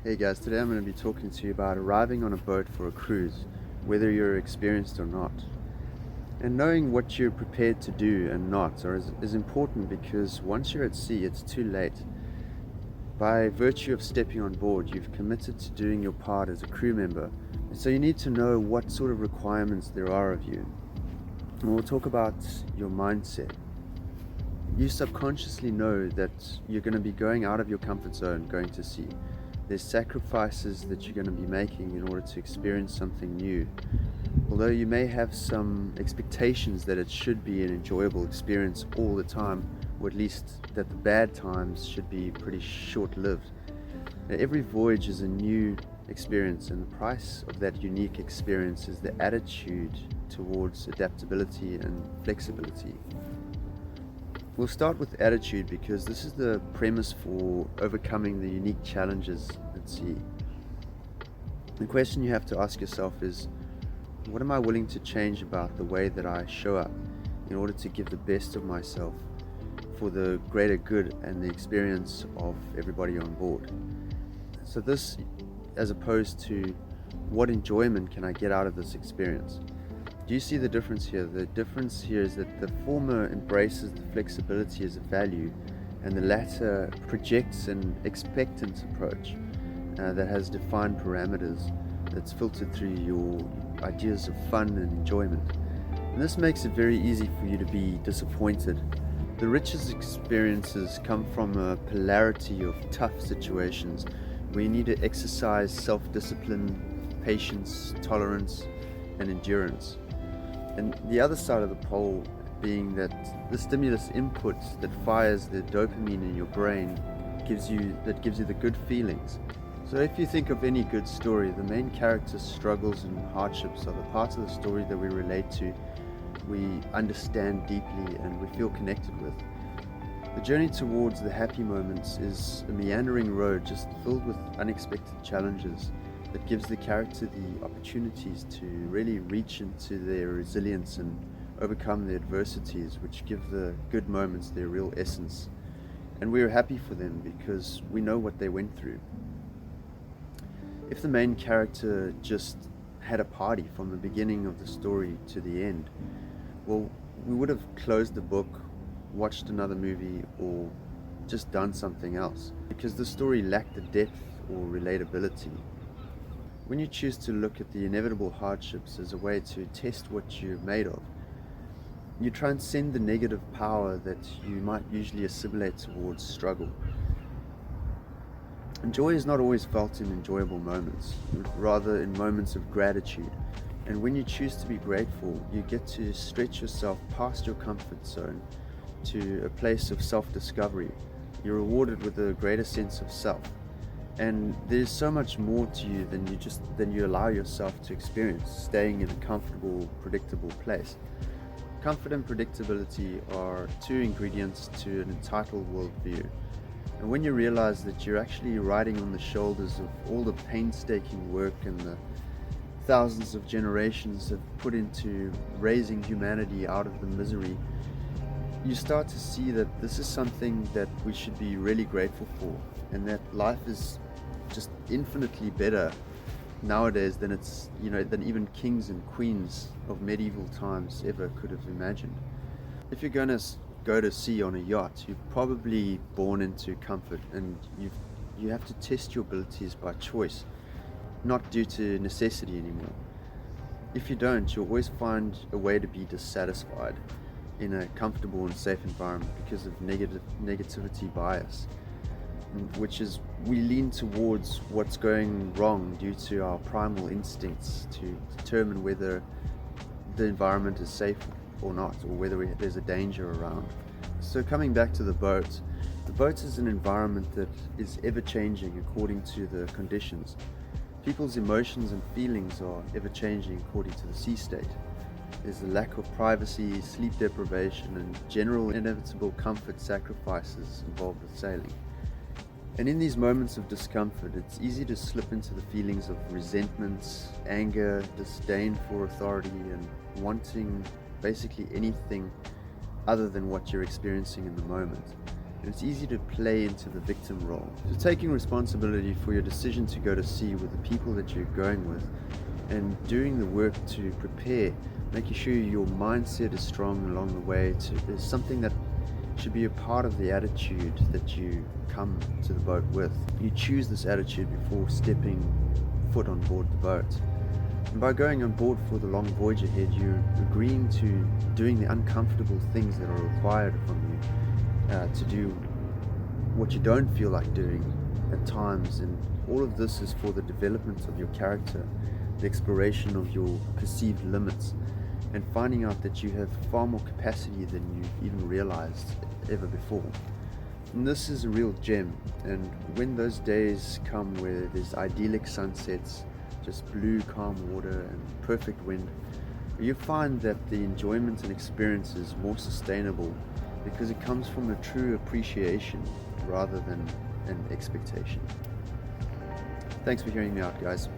Hey guys, today I'm going to be talking to you about arriving on a boat for a cruise, whether you're experienced or not. And knowing what you're prepared to do and not is important because once you're at sea, it's too late. By virtue of stepping on board, you've committed to doing your part as a crew member. And so you need to know what sort of requirements there are of you. And we'll talk about your mindset. You subconsciously know that you're going to be going out of your comfort zone, going to sea. There's sacrifices that you're going to be making in order to experience something new. Although you may have some expectations that it should be an enjoyable experience all the time, or at least that the bad times should be pretty short-lived. Every voyage is a new experience, and the price of that unique experience is the attitude towards adaptability and flexibility. We'll start with attitude because this is the premise for overcoming the unique challenges at sea. The question you have to ask yourself is, what am I willing to change about the way that I show up in order to give the best of myself for the greater good and the experience of everybody on board? So this, as opposed to what enjoyment can I get out of this experience? Do you see the difference here? The difference here is that the former embraces the flexibility as a value, and the latter projects an expectant approach that has defined parameters that's filtered through your ideas of fun and enjoyment. And this makes it very easy for you to be disappointed. The richest experiences come from a polarity of tough situations where you need to exercise self-discipline, patience, tolerance, and endurance. And the other side of the pole being that the stimulus input that fires the dopamine in your brain gives you the good feelings. So if you think of any good story, the main character's struggles and hardships are the parts of the story that we relate to, we understand deeply, and we feel connected with. The journey towards the happy moments is a meandering road just filled with unexpected challenges that gives the character the opportunities to really reach into their resilience and overcome the adversities, which give the good moments their real essence. And we're happy for them because we know what they went through. If the main character just had a party from the beginning of the story to the end, well, we would have closed the book, watched another movie, or just done something else, because the story lacked the depth or relatability. When you choose to look at the inevitable hardships as a way to test what you're made of, you transcend the negative power that you might usually assimilate towards struggle. And joy is not always felt in enjoyable moments, rather in moments of gratitude. And when you choose to be grateful, you get to stretch yourself past your comfort zone to a place of self-discovery. You're rewarded with a greater sense of self. And there's so much more to you than you allow yourself to experience, staying in a comfortable, predictable place. Comfort and predictability are two ingredients to an entitled worldview. And when you realize that you're actually riding on the shoulders of all the painstaking work and the thousands of generations have put into raising humanity out of the misery, you start to see that this is something that we should be really grateful for, and that life is just infinitely better nowadays than than even kings and queens of medieval times ever could have imagined. If you're going to go to sea on a yacht, you're probably born into comfort, and you have to test your abilities by choice, not due to necessity anymore. If you don't, you'll always find a way to be dissatisfied in a comfortable and safe environment because of negativity bias, which is we lean towards what's going wrong due to our primal instincts to determine whether the environment is safe or not, or whether there's a danger around. So coming back to the boat is an environment that is ever changing according to the conditions. People's emotions and feelings are ever changing according to the sea state. There's a lack of privacy, sleep deprivation, and general inevitable comfort sacrifices involved with sailing. And in these moments of discomfort, it's easy to slip into the feelings of resentment, anger, disdain for authority, and wanting basically anything other than what you're experiencing in the moment. and it's easy to play into the victim role. So taking responsibility for your decision to go to sea with the people that you're going with, and doing the work to prepare, making sure your mindset is strong along the way, is something that should be a part of the attitude that you come to the boat with. You choose this attitude before stepping foot on board the boat. And by going on board for the long voyage ahead, you're agreeing to doing the uncomfortable things that are required from you, to do what you don't feel like doing at times. And all of this is for the development of your character, the exploration of your perceived limits, and finding out that you have far more capacity than you've even realized ever before. And this is a real gem. And when those days come where there's idyllic sunsets, just blue calm water and perfect wind, you find that the enjoyment and experience is more sustainable because it comes from a true appreciation rather than an expectation. Thanks for hearing me out, guys.